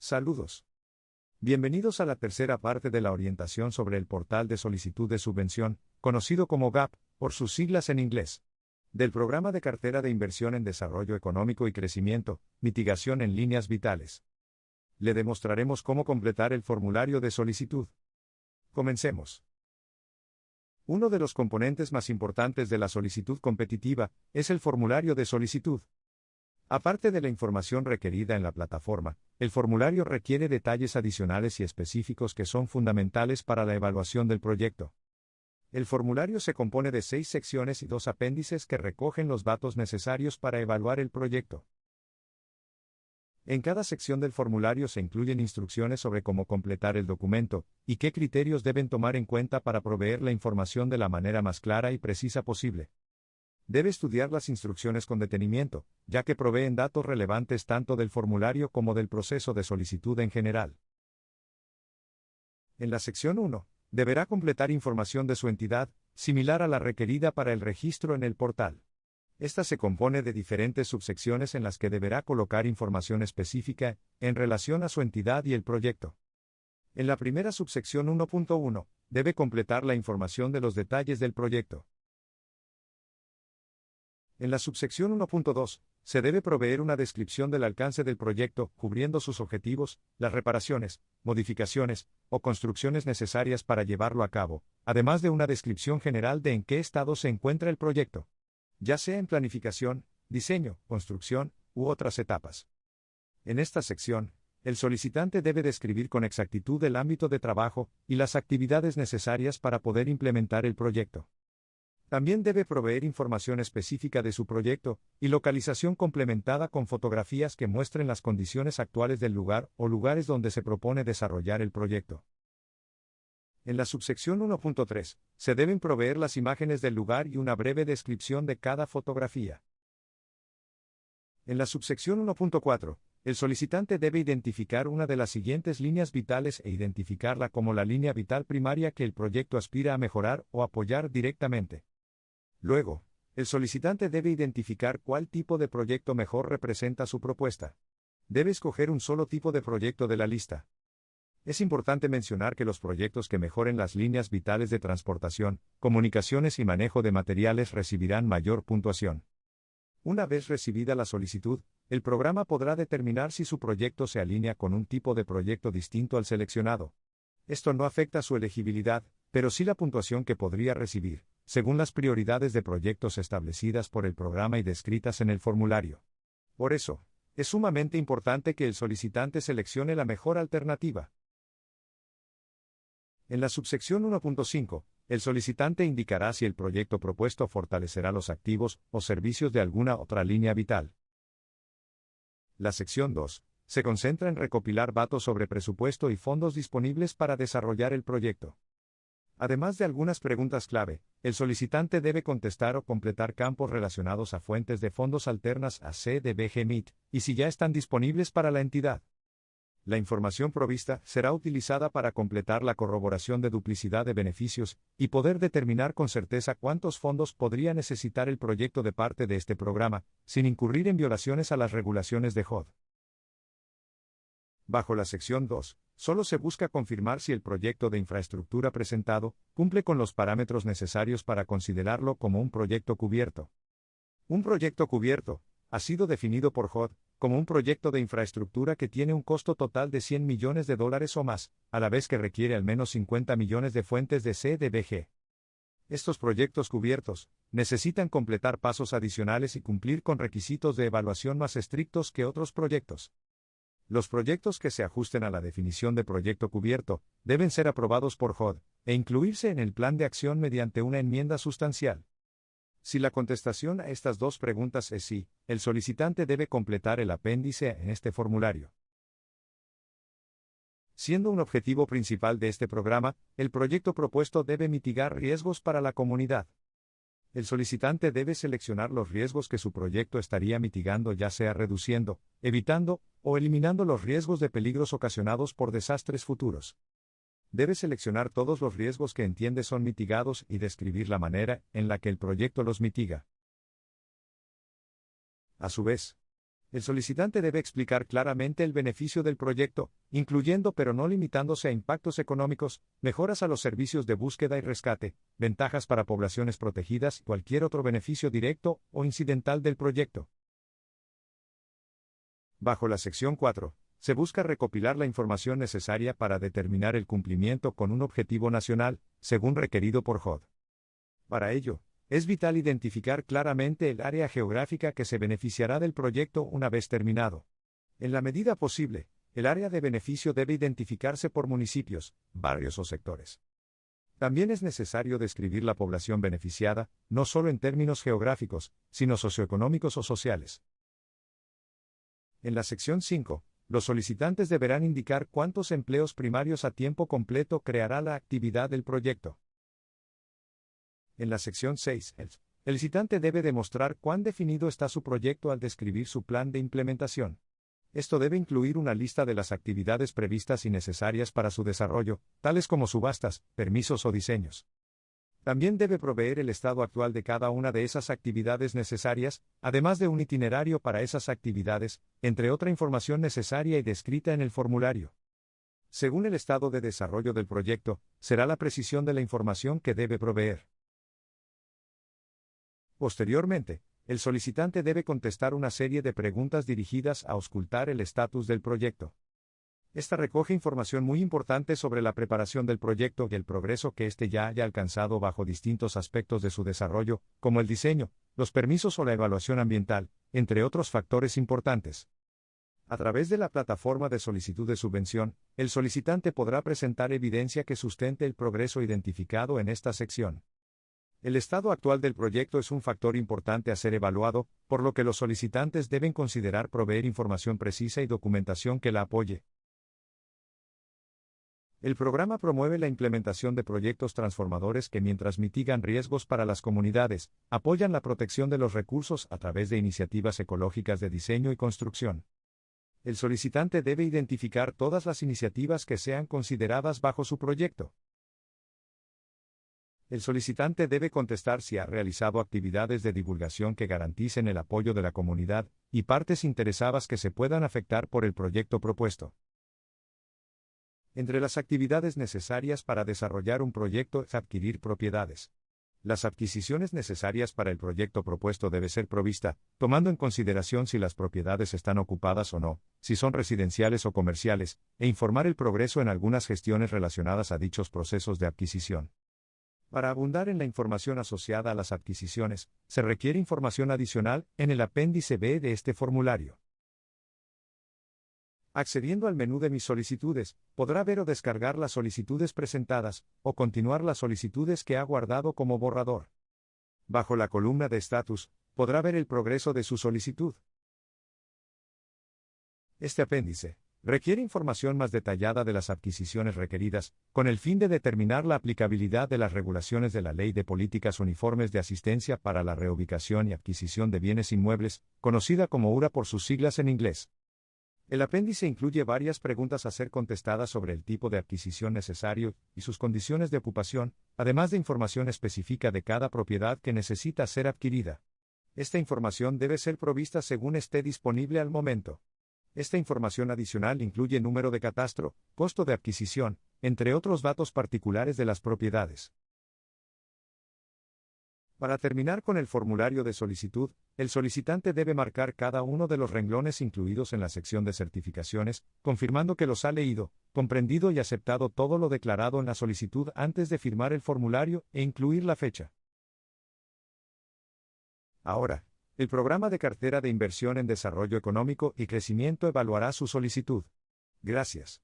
Saludos. Bienvenidos a la tercera parte de la orientación sobre el portal de solicitud de subvención, conocido como GAP, por sus siglas en inglés, del programa de cartera de inversión en desarrollo económico y crecimiento, mitigación en líneas vitales. Le demostraremos cómo completar el formulario de solicitud. Comencemos. Uno de los componentes más importantes de la solicitud competitiva es el formulario de solicitud. Aparte de la información requerida en la plataforma, el formulario requiere detalles adicionales y específicos que son fundamentales para la evaluación del proyecto. El formulario se compone de 6 secciones y 2 apéndices que recogen los datos necesarios para evaluar el proyecto. En cada sección del formulario se incluyen instrucciones sobre cómo completar el documento y qué criterios deben tomar en cuenta para proveer la información de la manera más clara y precisa posible. Debe estudiar las instrucciones con detenimiento, ya que proveen datos relevantes tanto del formulario como del proceso de solicitud en general. En la sección 1, deberá completar información de su entidad, similar a la requerida para el registro en el portal. Esta se compone de diferentes subsecciones en las que deberá colocar información específica en relación a su entidad y el proyecto. En la primera subsección 1.1, debe completar la información de los detalles del proyecto. En la subsección 1.2, se debe proveer una descripción del alcance del proyecto, cubriendo sus objetivos, las reparaciones, modificaciones o construcciones necesarias para llevarlo a cabo, además de una descripción general de en qué estado se encuentra el proyecto, ya sea en planificación, diseño, construcción u otras etapas. En esta sección, el solicitante debe describir con exactitud el ámbito de trabajo y las actividades necesarias para poder implementar el proyecto. También debe proveer información específica de su proyecto y localización complementada con fotografías que muestren las condiciones actuales del lugar o lugares donde se propone desarrollar el proyecto. En la subsección 1.3, se deben proveer las imágenes del lugar y una breve descripción de cada fotografía. En la subsección 1.4, el solicitante debe identificar una de las siguientes líneas vitales e identificarla como la línea vital primaria que el proyecto aspira a mejorar o apoyar directamente. Luego, el solicitante debe identificar cuál tipo de proyecto mejor representa su propuesta. Debe escoger un solo tipo de proyecto de la lista. Es importante mencionar que los proyectos que mejoren las líneas vitales de transportación, comunicaciones y manejo de materiales recibirán mayor puntuación. Una vez recibida la solicitud, el programa podrá determinar si su proyecto se alinea con un tipo de proyecto distinto al seleccionado. Esto no afecta su elegibilidad, pero sí la puntuación que podría recibir, según las prioridades de proyectos establecidas por el programa y descritas en el formulario. Por eso, es sumamente importante que el solicitante seleccione la mejor alternativa. En la subsección 1.5, el solicitante indicará si el proyecto propuesto fortalecerá los activos o servicios de alguna otra línea vital. La sección 2 se concentra en recopilar datos sobre presupuesto y fondos disponibles para desarrollar el proyecto. Además de algunas preguntas clave, el solicitante debe contestar o completar campos relacionados a fuentes de fondos alternas a CDBG-MIT, y si ya están disponibles para la entidad. La información provista será utilizada para completar la corroboración de duplicidad de beneficios y poder determinar con certeza cuántos fondos podría necesitar el proyecto de parte de este programa, sin incurrir en violaciones a las regulaciones de HOD. Bajo la sección 2, solo se busca confirmar si el proyecto de infraestructura presentado cumple con los parámetros necesarios para considerarlo como un proyecto cubierto. Un proyecto cubierto ha sido definido por HOD como un proyecto de infraestructura que tiene un costo total de $100 millones o más, a la vez que requiere al menos 50 millones de fuentes de CDBG. Estos proyectos cubiertos necesitan completar pasos adicionales y cumplir con requisitos de evaluación más estrictos que otros proyectos. Los proyectos que se ajusten a la definición de proyecto cubierto deben ser aprobados por HOD e incluirse en el plan de acción mediante una enmienda sustancial. Si la contestación a estas dos preguntas es sí, el solicitante debe completar el apéndice en este formulario. Siendo un objetivo principal de este programa, el proyecto propuesto debe mitigar riesgos para la comunidad. El solicitante debe seleccionar los riesgos que su proyecto estaría mitigando, ya sea reduciendo, evitando o eliminando los riesgos de peligros ocasionados por desastres futuros. Debe seleccionar todos los riesgos que entiende son mitigados y describir la manera en la que el proyecto los mitiga. A su vez, El solicitante debe explicar claramente el beneficio del proyecto, incluyendo pero no limitándose a impactos económicos, mejoras a los servicios de búsqueda y rescate, ventajas para poblaciones protegidas y cualquier otro beneficio directo o incidental del proyecto. Bajo la sección 4, se busca recopilar la información necesaria para determinar el cumplimiento con un objetivo nacional, según requerido por HOD. Para ello, es vital identificar claramente el área geográfica que se beneficiará del proyecto una vez terminado. En la medida posible, el área de beneficio debe identificarse por municipios, barrios o sectores. También es necesario describir la población beneficiada, no solo en términos geográficos, sino socioeconómicos o sociales. En la sección 5, los solicitantes deberán indicar cuántos empleos primarios a tiempo completo creará la actividad del proyecto. En la sección 6, el licitante debe demostrar cuán definido está su proyecto al describir su plan de implementación. Esto debe incluir una lista de las actividades previstas y necesarias para su desarrollo, tales como subastas, permisos o diseños. También debe proveer el estado actual de cada una de esas actividades necesarias, además de un itinerario para esas actividades, entre otra información necesaria y descrita en el formulario. Según el estado de desarrollo del proyecto, será la precisión de la información que debe proveer. Posteriormente, el solicitante debe contestar una serie de preguntas dirigidas a auscultar el estatus del proyecto. Esta recoge información muy importante sobre la preparación del proyecto y el progreso que éste ya haya alcanzado bajo distintos aspectos de su desarrollo, como el diseño, los permisos o la evaluación ambiental, entre otros factores importantes. A través de la plataforma de solicitud de subvención, el solicitante podrá presentar evidencia que sustente el progreso identificado en esta sección. El estado actual del proyecto es un factor importante a ser evaluado, por lo que los solicitantes deben considerar proveer información precisa y documentación que la apoye. El programa promueve la implementación de proyectos transformadores que, mientras mitigan riesgos para las comunidades, apoyan la protección de los recursos a través de iniciativas ecológicas de diseño y construcción. El solicitante debe identificar todas las iniciativas que sean consideradas bajo su proyecto. El solicitante debe contestar si ha realizado actividades de divulgación que garanticen el apoyo de la comunidad y partes interesadas que se puedan afectar por el proyecto propuesto. Entre las actividades necesarias para desarrollar un proyecto es adquirir propiedades. Las adquisiciones necesarias para el proyecto propuesto debe ser provista, tomando en consideración si las propiedades están ocupadas o no, si son residenciales o comerciales, e informar el progreso en algunas gestiones relacionadas a dichos procesos de adquisición. Para abundar en la información asociada a las adquisiciones, se requiere información adicional en el apéndice B de este formulario. Accediendo al menú de Mis solicitudes, podrá ver o descargar las solicitudes presentadas, o continuar las solicitudes que ha guardado como borrador. Bajo la columna de Estatus, podrá ver el progreso de su solicitud. Este apéndice requiere información más detallada de las adquisiciones requeridas, con el fin de determinar la aplicabilidad de las regulaciones de la Ley de Políticas Uniformes de Asistencia para la Reubicación y Adquisición de Bienes Inmuebles, conocida como URA por sus siglas en inglés. El apéndice incluye varias preguntas a ser contestadas sobre el tipo de adquisición necesario y sus condiciones de ocupación, además de información específica de cada propiedad que necesita ser adquirida. Esta información debe ser provista según esté disponible al momento. Esta información adicional incluye número de catastro, costo de adquisición, entre otros datos particulares de las propiedades. Para terminar con el formulario de solicitud, el solicitante debe marcar cada uno de los renglones incluidos en la sección de certificaciones, confirmando que los ha leído, comprendido y aceptado todo lo declarado en la solicitud antes de firmar el formulario e incluir la fecha. Ahora, el Programa de Cartera de Inversión en Desarrollo Económico y Crecimiento evaluará su solicitud. Gracias.